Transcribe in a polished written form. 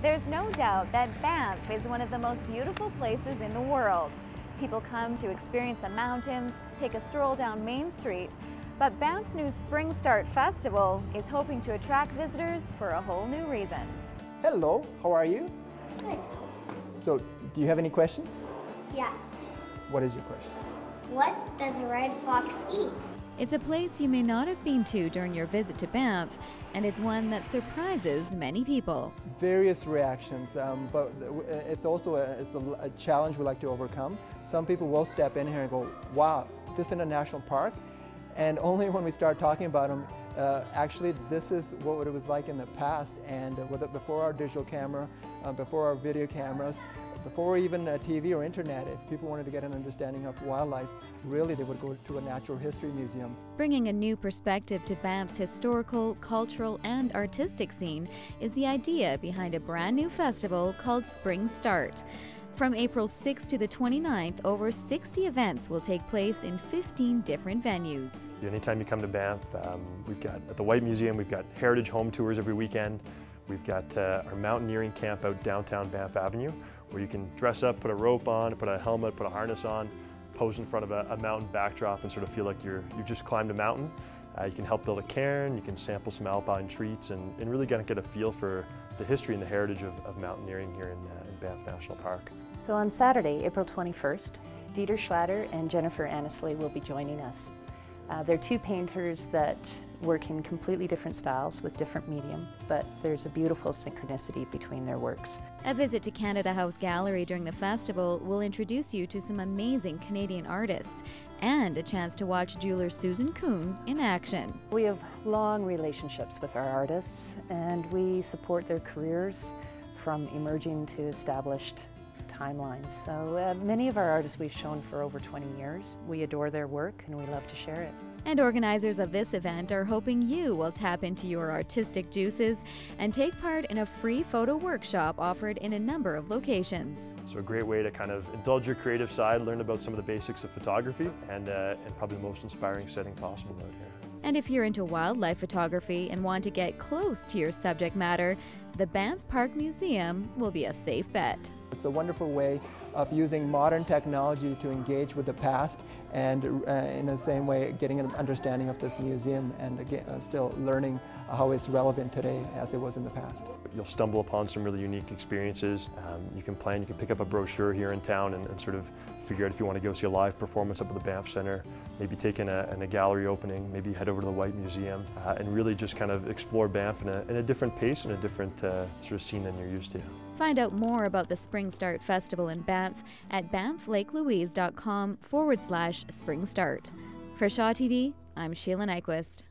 There's no doubt that Banff is one of the most beautiful places in the world. People come to experience the mountains, take a stroll down Main Street, but Banff's new Spring Start Festival is hoping to attract visitors for a whole new reason. Hello, how are you? Good. So, do you have any questions? Yes. What is your question? What does a red fox eat? It's a place you may not have been to during your visit to Banff, and it's one that surprises many people. Various reactions, but it's also a challenge we like to overcome. Some people will step in here and go, wow, this is a national park? And only when we start talking about them, actually this is what it was like in the past, and before our digital camera, before our video cameras, before even TV or internet, if people wanted to get an understanding of wildlife, really they would go to a natural history museum. Bringing a new perspective to Banff's historical, cultural, and artistic scene is the idea behind a brand new festival called Spring Start. From April 6th to the 29th, over 60 events will take place in 15 different venues. Anytime you come to Banff, we've got at the White Museum, we've got heritage home tours every weekend. We've got our mountaineering camp out downtown Banff Avenue, where you can dress up, put a rope on, put a helmet, put a harness on, pose in front of a mountain backdrop and sort of feel like you've just climbed a mountain. You can help build a cairn, you can sample some alpine treats, and really get a feel for the history and the heritage of mountaineering here in Banff National Park. So on Saturday, April 21st, Dieter Schlatter and Jennifer Annesley will be joining us. They're two painters that work in completely different styles with different medium, but there's a beautiful synchronicity between their works. A visit to Canada House Gallery during the festival will introduce you to some amazing Canadian artists and a chance to watch jeweler Susan Kuhn in action. We have long relationships with our artists, and we support their careers from emerging to established timelines. So many of our artists we've shown for over 20 years. We adore their work and we love to share it. And organizers of this event are hoping you will tap into your artistic juices and take part in a free photo workshop offered in a number of locations. So a great way to kind of indulge your creative side, learn about some of the basics of photography, and probably the most inspiring setting possible out here. And if you're into wildlife photography and want to get close to your subject matter, the Banff Park Museum will be a safe bet. It's a wonderful way of using modern technology to engage with the past, and in the same way getting an understanding of this museum and again, still learning how it's relevant today as it was in the past. You'll stumble upon some really unique experiences. You can pick up a brochure here in town and sort of figure out if you want to go see a live performance up at the Banff Centre, maybe take in a gallery opening, maybe head over to the White Museum, and really just kind of explore Banff in a different pace and a different sort of scene than you're used to. Find out more about the Spring Start Festival in Banff at banfflakelouise.com/springstart. For Shaw TV, I'm Sheila Nyquist.